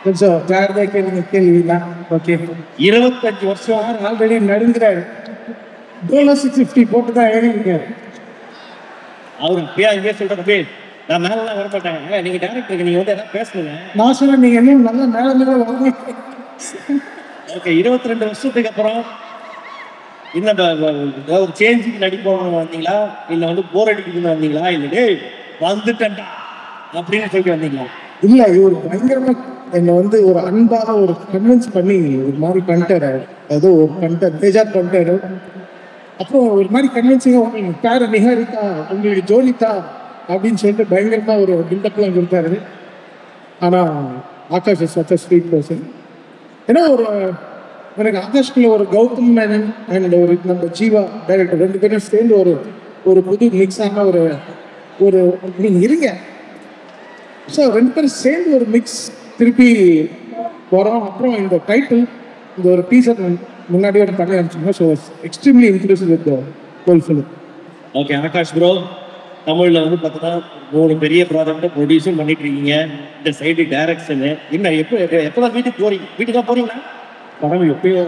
கொஞ்சம் கிளாரிஃபை கேள்விதான். ஓகே, 25 வருஷம் ஆல்ரெடி நடுங்கிறாரு. டோலோ 650 போட்டு தான் ஏறிருக்காரு அவரு. இங்கே சொல்றது நான் மேலாம் வரமாட்டாங்க. நீங்க டேரக்டருக்கு நீங்க வந்து எதாவது பேசணுங்க. நான் சொன்னேன், நீங்க என்ன நல்லா மேல வரணும். ஓகே, 22 வருஷத்துக்கு அப்புறம் என்ன ஒரு சேஞ்சுக்கு நடிப்போம்னு வந்தீங்களா, இல்லை வந்து போர் அடிக்குதுன்னு வந்தீங்களா, இல்லை டேய் வந்துட்டேன்டா அப்படின்னு சொல்லி வந்தீங்களா? இல்ல இவர் பயங்கரமா என்னை வந்து ஒரு அன்பாக ஒரு கன்வின்ஸ் பண்ணி ஒரு மாதிரி பண்ணிட்டாரு. ஏதோ ஒரு பண்ணிட்டாரு, பேஜார் பண்ணிட்டாரு. அப்புறம் ஒரு மாதிரி கன்வின்சிங்காக உங்களுக்கு பேர நிகாரிக்கா, உங்களுக்கு ஜோனிதா அப்படின்னு சொல்லிட்டு பயங்கரமா ஒரு பில்டப்லாம் கொடுத்தாரு. ஆனால் Akash is such a sweet person. ஏன்னா ஒரு எனக்கு ஆகாஷ்குள்ள ஒரு கௌதம் மேனன் அண்ட் ஒரு நம்ம ஜீவா டைரக்டர் 2 பேரும் சேர்ந்து ஒரு புது மிக்ஸான ஒரு நீங்கள் இருங்க. ஸோ 2 பேரும் சேர்ந்து ஒரு மிக்ஸ் திருப்பி வரோம். அப்புறம் இந்த டைட்டில் இந்த ஒரு டீசர் முன்னாடியே பண்ணி அனுப்பிச்சிங்க. So extremely interest with whole film. Okay Akash bro, தமிழில் வந்து பார்த்தீங்கன்னா 3 பெரிய ப்ராஜெக்டை ப்ரொடியூஸும் பண்ணிட்டு இருக்கீங்க. இந்த சைடு டைரக்ஷனு என்ன எப்போதான் வீட்டுக்கு போறீங்க? வீட்டுக்கு போறீங்களா? படம் எப்பயோ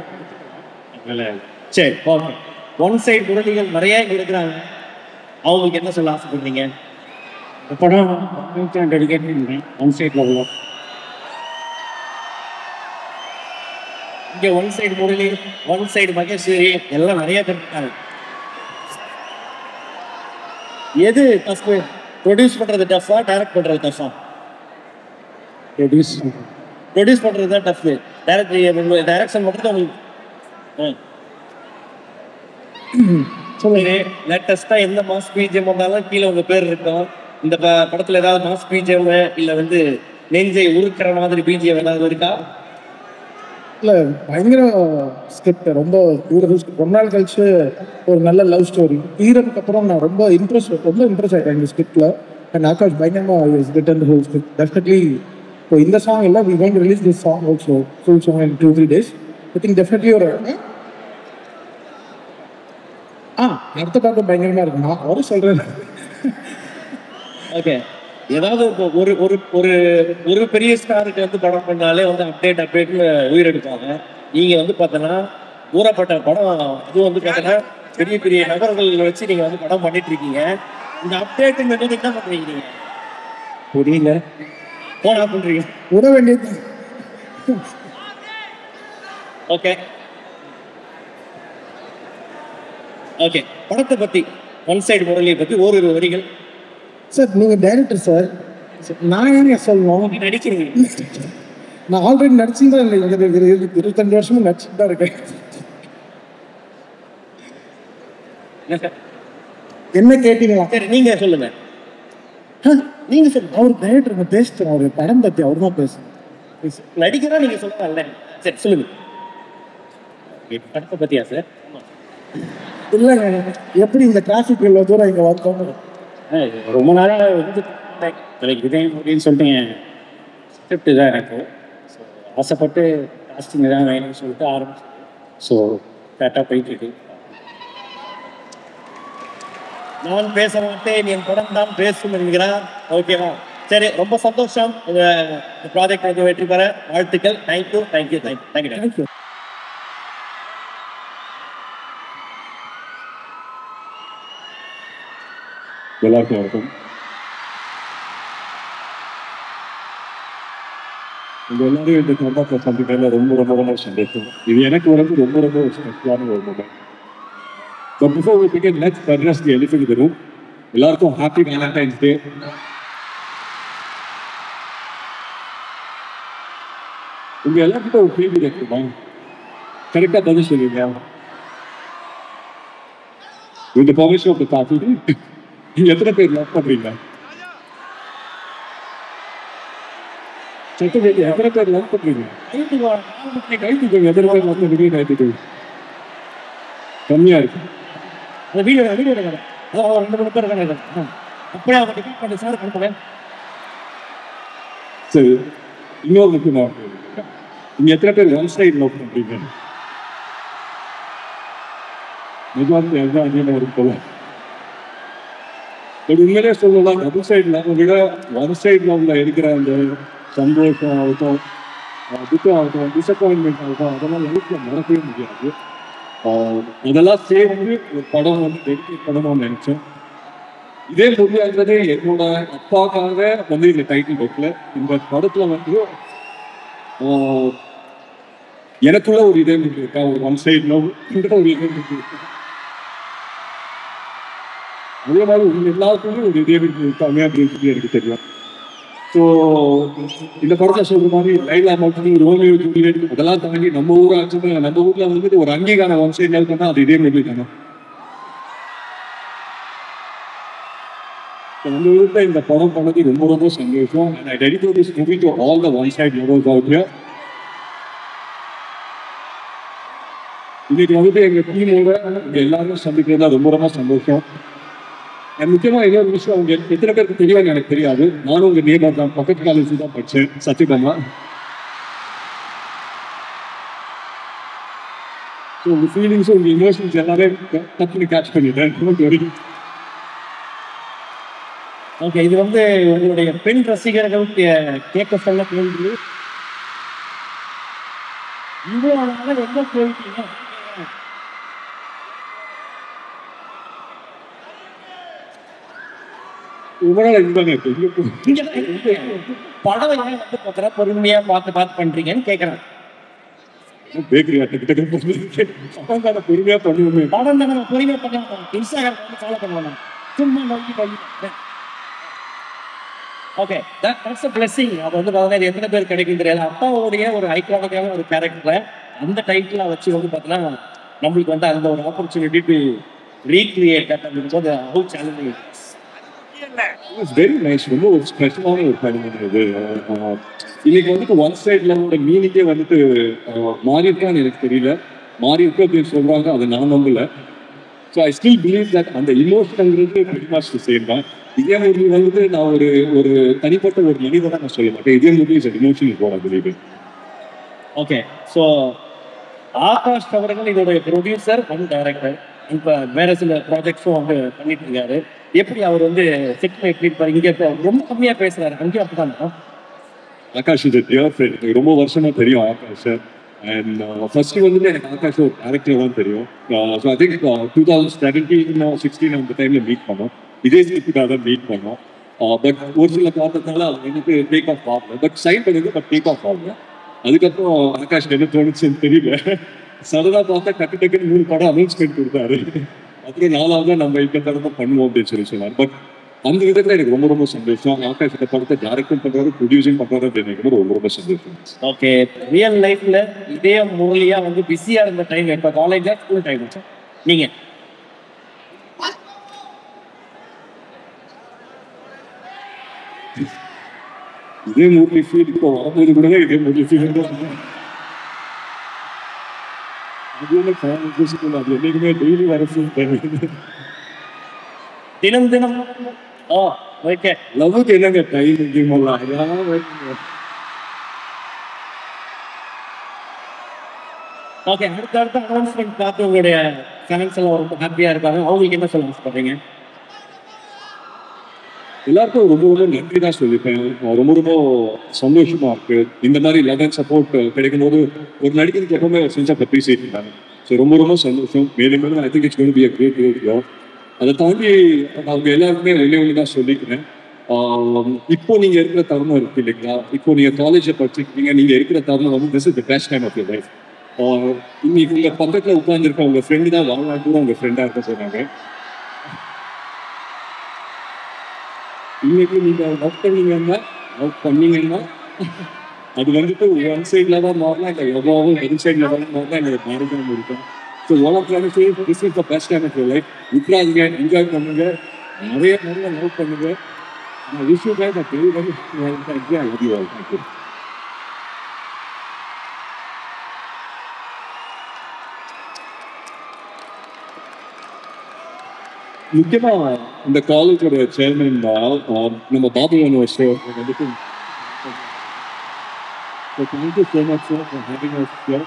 சரி, ஓகே. ஒன் சைடு முரளிகள் நிறைய இங்கே இருக்கிறாங்க, அவங்களுக்கு என்ன சொல்ல ஆசைப்படுறீங்க? இந்த படம் டெடிகேட் பண்ணுறேன் ஒன் சைடில் உள்ள. இங்கே one side Murali, one side Maheswari எல்லாம் நிறைய தெரிஞ்சுக்காங்க. எது டஃப்? ப்ரொடியூஸ் பண்ணுறது டஃபா, டைரக்ட் பண்ணுறது டஃபா? ப்ரொடியூஸ் பண்ணுறது தான் டஃப். டைரக்ஷன் மட்டும் தான் உங்களுக்கு. சொல்லுங்க, லேட்டஸ்ட்டாக எந்த மாஸ் பிஜிஎம் வந்தாலும் கீழே உங்கள் பேர் இருக்கும். இந்த படத்தில் ஏதாவது மாஸ் பிஜிஎம் இல்லை வந்து நெஞ்சை உருக்கிற மாதிரி பிஜிஎம் ஏதாவது இருக்கா? இல்லை பயங்கர ஸ்கிரிப்ட், ரொம்ப ரொம்ப நாள் கழிச்சு ஒரு நல்ல லவ் ஸ்டோரி. ஹீரோனுக்கு அப்புறம் நான் ரொம்ப இம்ப்ரெஸ் ஆகிட்டேன் இந்த ஸ்கிரிப்டில். அண்ட் ஆகாஷ் பயங்கரமாக is written the whole script. Definitely இப்போ இந்த சாங் இல்லை, we going to release this song also, full song in 2-3 days. I think definitely ஒரு அடுத்த பாட்டு பயங்கரமாக இருக்கும். நான் அவரும் சொல்கிறேன். ஓகே, ஏதாவது இப்போ ஒரு பெரிய ஸ்டாருக்கு வந்து படம் பண்ணாலே வந்து அப்டேட்னு உயிரெடுப்பாங்க. நீங்கள் வந்து பார்த்தோன்னா ஊறப்பட்ட படம், அதுவும் வந்து பார்த்தோன்னா பெரிய பெரிய நகரங்கள் வச்சு நீங்கள் வந்து படம் பண்ணிட்டு இருக்கீங்க. இந்த அப்டேட்டுன்னு என்ன பண்ணுறீங்க நீங்கள்? புரியல. போனா பண்ணுறீங்க விட வேண்டியது. ஓகே ஓகே, படத்தை பற்றி ஒன் சைடு முரளியை பற்றி ஒரு வரிகள். சார் நீங்கள் டைரக்டர் சார், நான் ஏங்க சொல்லணும்? நடிக்கிறீங்க. நான் ஆல்ரெடி நடிச்சுன்னு தான் இல்லை, 22 வருஷமும் நடிச்சுட்டு தான் இருக்கேன். என்ன கேட்டீங்களா? சரி, நீங்கள் சொல்லுங்க. நீங்க சொல்லுங்க. அவர் டைரக்டர் பேசிட்டோம், அவர் படம் பற்றி அவர் தான் பேசணும். நடிக்கிறா நீங்கள் சொல்லலாம்ல. சரி சொல்லுங்க, படத்தை பற்றியா சார்? இல்லைங்க, எப்படி இந்த டிராஃபிக் இவ்வளோ தூரம் இங்கே வந்தோம்? ரொம்ப நாளாக வந்து எனக்கு இதே அப்படின்னு சொல்லிட்டு ஸ்கிரிப்ட் தான் எனக்கு. ஸோ ஆசைப்பட்டு காஸ்டிங் தான் வேணும்னு சொல்லிட்டு ஆரம்பிச்சு. ஸோ கரெக்டாக போயிட்டுருக்கு. நான் பேச மாட்டேன், என் படம் தான் பேசும் என்கிறார். ஓகேவா? சரி, ரொம்ப சந்தோஷம். இந்த ப்ராஜெக்ட் வந்து வெற்றி பெற வாழ்த்துக்கள். Thank you thank you thank you thank you thank you. எல்லாருக்கும் வணக்கம். உங்கள் எல்லாரும் இந்த கர்மாக்கள் சந்திக்கிறதுல ரொம்ப ரொம்ப ரொம்ப சந்தோஷம். இது எனக்கு வந்து ரொம்ப ரொம்ப ஸ்பெஷலான ஒரு moment. So before we begin, let's address the elephant in the room. எல்லாருக்கும் ஹாப்பி வேலண்டைன்ஸ் டே. உங்க எல்லாருக்கிட்ட ஒரு கேள்வி கேட்குமா? கரெக்டா பதில் சொல்லுங்க. With the permission of the faculty, நீங்க எத்தனை பேர் லவ் பண்றீங்க? எத்தனை பேர் லவ் பண்றீங்க? கைத்துக்கோங்க. எத்தனை பேர் லவ் பண்றீங்க? கைத்துக்கோங்க. கம்மியா இருக்கு. அந்த வீடியோ எடுக்கிறேன். 2-3 பேர் இருக்காங்க. அப்படியே அவங்க டிபீட் பண்ணி சார் கொடுப்பேன். சரி, இன்னொரு முக்கியமான கேள்வி. நீங்க எத்தனை பேர் ஒன் சைடு லவ் பண்றீங்க? மெஜாரிட்டி எல்லாம் அதிகமாக இருக்கும். உண்மையிலே சொல்லலாம், டபுள் சைடு லவ் விட ஒன் சைடு லவ்ல இருக்கிற அந்த சந்தோஷம் ஆகட்டும், துக்கம் ஆகட்டும், டிசப்பாயின்மெண்ட் ஆகட்டும், அதெல்லாம் லைஃப்ல மறக்கவே முடியாது. இதெல்லாம் சேர்ந்து ஒரு படம் வந்து டெடிகேட் பண்ணணும்னு நினைச்சேன். இதே முடியாததே என்னோட அப்பாக்காக வந்து இந்த டைட்டில் வைக்கல. இந்த படத்துல வந்து எனக்குள்ள ஒரு இதே முடிவு இருக்கா, ஒரு ஒன் சைட் லவ் ஒரு இதே முடிவு இருக்கா, அதே மாதிரி உங்க எல்லாருக்குமே ஒரு இதே முடிவு இருக்காங்க அப்படின்னு சொல்லி எனக்கு தெரியும். ஸோ இந்த படத்தை சொல்ற மாதிரி லைலா மற்றும் ரோமியோ ஜூலியட் அதெல்லாம் தாண்டி நம்ம ஊராச்சும் நம்ம ஊர்ல வந்துட்டு ஒரு அங்கீகாரம் ஒன் சைட் லவ் பண்ணா அது இதே முடிவு தானே. நம்ம ஊர்ல இந்த படம் பண்ணது ரொம்ப ரொம்ப சந்தோஷம். And I dedicate this movie to all the one side lovers out here. இன்னைக்கு வந்துட்டு எங்க டீமோட எல்லாரும் சந்திக்கிறதா ரொம்ப ரொம்ப சந்தோஷம். முக்கியமா இன்னொரு விஷயம், அவங்க எத்தனை பேருக்கு தெரியாது எனக்கு தெரியாது, நானும் உங்க நேபர் தான், பக்கத்து காலேஜ் தான் படிச்சேன் சத்தியபாமா. ஸோ உங்க ஃபீலிங்ஸும் உங்க இமோஷன்ஸ் எல்லாமே டக்குனு கேட்ச் பண்ணிட்டேன். ஓகே, இது வந்து உங்களுடைய பெண் ரசிகர்கள் கேட்க சொல்ல கேள்வி. இவ்வளோ நாள் எங்க போயிட்டீங்க? படம் ஏன் வந்து பார்த்தா பொறுமையா பார்த்து பண்றீங்கன்னு கேட்கறேன். பொறுமையா பண்ணுவோமே, படம் தானே பொறுமையா பண்ண இன்ஸ்டாகிராம் வந்து ஃபாலோ பண்ணுவாங்க, சும்மா நோக்கி பண்ணி. Okay, that's a blessing. அது வந்து பார்த்தீங்கன்னா எத்தனை பேர் கிடைக்கும் தெரியாது. அப்பாவுடைய ஒரு ஐகானிக்கான ஒரு கேரக்டரை அந்த டைட்டில் வச்சு வந்து பார்த்தீங்கன்னா நம்மளுக்கு வந்து அந்த ஒரு ஆப்பர்ச்சுனிட்டி டு ரீக்ரியேட் தட் அப்படின்றது how challenging. It's very nice. ரொம்ப ஒரு ஸ்பெஷலான ஒரு படம் இது. இன்னைக்கு வந்துட்டு ஒன் சைட் லவோட மீனிங்கே வந்துட்டு மாறி இருக்கான்னு எனக்கு தெரியல, மாறி இருக்கு அப்படின்னு சொல்றாங்க, அதை நான் நம்பல. So I still believe that அந்த இமோஷன்ங்கிறது வெரி மச் சேம் தான். இதே மூவி வந்துட்டு நான் ஒரு தனிப்பட்ட ஒரு மனிதனை நான் சொல்ல மாட்டேன், இதே மூவி இஸ் இமோஷனல் போல பிலீவ். ஓகே, ஸோ ஆகாஷ் அவர்கள் இதோடைய ப்ரொடியூசர் அண்ட் டைரக்டர், இப்போ வேற சில ப்ராஜெக்ட்ஸும் வந்து பண்ணிட்டு இருக்காரு. எப்படி அவர் வந்து செட்டில் எப்படி இருப்பார்? இங்கே ரொம்ப கம்மியாக பேசுறாரு, அங்கேயும் அப்படிதான். ஆகாஷ் இது டியர் ஃப்ரெண்ட், எனக்கு ரொம்ப வருஷமா தெரியும் ஆகாஷ். அண்ட் ஃபர்ஸ்ட் வந்துட்டு எனக்கு ஆகாஷ் ஒரு கேரக்டர் தான் தெரியும். ஸோ ஐ திங்க் 2017-16 அந்த டைம்ல மீட் பண்ணோம், இதே ஸ்கிரிப்டுக்காக தான் மீட் பண்ணோம். பட் ஒரு சில காரணத்தால அது எனக்கு டேக் ஆஃப் ஆகல, பட் சைன் பண்ணிட்டு பட் டேக் ஆஃப் ஆகல. அதுக்கப்புறம் ஆகாஷ் என்ன தோணுச்சுன்னு தெரியல, சடனா பார்த்தா டக்குன்னு 3 படம் அனௌன்ஸ்மெண்ட் கொடுத்தாரு. அப்புறம் 4வது நம்ம இந்த படத்தை பண்ணுவோம் அப்படின்னு சொன்னார். பட் அந்த விதத்துல எனக்கு ரொம்ப ரொம்ப சந்தோஷம். ஆகாஷ் இந்த படத்தை டைரக்டும் பண்றாரு, ப்ரொடியூசிங் பண்றாரு அப்படின்னு ரொம்ப ரொம்ப சந்தோஷம். ஓகே, ரியல் லைஃப்ல இதே முரளியா வந்து பிஸியா இருந்த டைம் இப்போ காலேஜா ஸ்கூல் டைம் நீங்க? இதே மூர்லி ஃபீல் இப்போ வரும்போது கூட இதே மூர்லி ஃபீல் அது என்னைக்குமே டெய்லி வர ஃபீல் பண்ணுது. தினம் ஓகே, லவ்வுக்கு என்னங்க டைம் முக்கியமல்ல. ஓகே, அடுத்த அனௌன்ஸ்மெண்ட் பார்த்து உங்களுடைய ஃபேன்ஸ் எல்லாம் ரொம்ப ஹாப்பியா இருக்காங்க. அவங்களுக்கு என்ன சொல்ல ஆசைப்படுறீங்க? எல்லாருக்கும் ரொம்ப ரொம்ப நன்றி தான் சொல்லிப்பேன். ரொம்ப ரொம்ப சந்தோஷமா இருக்கு. இந்த மாதிரி லவ் அண்ட் சப்போர்ட் கிடைக்கும் போது ஒரு நடிகருக்கு எப்பவுமே சென்ஸ் ஆஃப் அப்ரிசியேட் பண்ணாங்க. ஸோ ரொம்ப ரொம்ப சந்தோஷம். மேலும் I think it's going to be a great year. அதை தாண்டி அவங்க எல்லாருக்குமே ஒன்று தான் சொல்லிக்கிறேன். இப்போ நீங்க இருக்கிற தருணம் இருக்கு இல்லைங்களா, இப்போ நீங்க காலேஜை படிச்சிருக்கீங்க, நீங்க இருக்கிற தருணம் வந்து this is the best time of your life. இன்னைக்கு உங்க பக்கத்துல உட்கார்ந்துருக்க உங்க ஃப்ரெண்டு தான் வாழ்நாள் உங்க ஃப்ரெண்டா இருக்க சொன்னாங்க. இன்னைக்கு நீங்க லவ் பண்ணீங்கன்னா அது வந்துட்டு ஒன் சைட்ல தான் மாறலாம், இல்லை எவ்வளவும் ஒன் சைட்ல தான் மாறலாம், இல்லை மேரேஜ் இருக்கும். So this is the best time of your life. விட்றாதீங்க, என்ஜாய் பண்ணுங்க, நிறைய லவ் பண்ணுங்க. நான் wish you guys a very very I love you all. Thank you. முக்கியமா இந்த காலேஜோட சேர்மன் நம்ம பாபு வந்துட்டு thank you so much sir for having as here.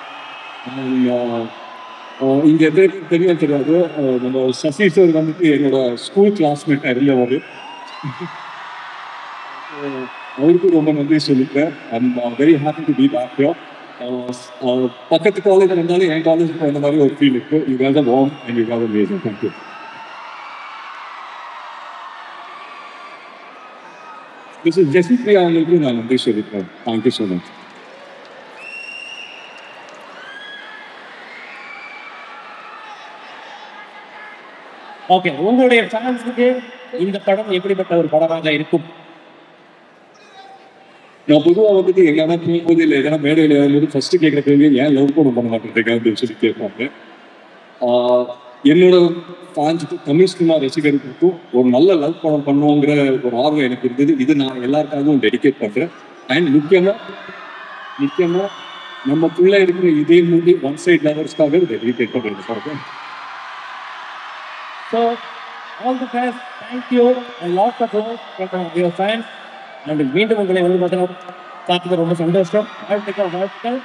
இங்கே எத்தனை தெரியும் தெரியாது, நம்ம சசி சார் வந்துட்டு என்னோட ஸ்கூல் கிளாஸ்மேட் அறியவர். அவருக்கும் ரொம்ப நன்றி சொல்லிக்கிறேன். I'm very happy to be back here. பக்கத்து காலேஜ் இருந்தாலும் என் காலேஜுக்கு அந்த மாதிரி ஒரு ஃபீல் இருக்கு. You guys a warm and you have amazing. Thank you. This is Jessica. I'm going to say it. Thank you so much. Okay, உங்களுடைய ஃபேன்ஸுக்கு இந்த படம் எப்படிப்பட்ட ஒரு படமாக இருக்கும்? நான் பொதுவாக வந்துட்டு எங்கன்னா போகும்போது இல்லை எதனா மேடையில் ஏறும்போது ஃபர்ஸ்ட் கேட்குற கேள்வி ஏன் லவ் பண்ண மாட்டேன் அப்படின்னு சொல்லி கேட்பாங்க. என்னோட ஃபேன்ஸுக்கும் தமிழ் சினிமா ரசிகர்களுக்கும் ஒரு நல்ல லவ் படம் பண்ணுவோங்கிற ஒரு ஆர்வம் எனக்கு இருந்தது. இது நான் எல்லாருக்காகவும் டெடிகேட் பண்ணுறேன். அண்ட் முக்கியமாக நமக்குள்ள இருக்கிற இதே மூவி ஒன் சைட் லவர்ஸ்க்காக டெடிகேட் பண்ணுறேன். So, all the best. Thank you and lots of love from your fans. And மீண்டும் உங்களை வந்து பார்த்தா ரொம்ப சந்தோஷம். வாழ்த்துக்கள்.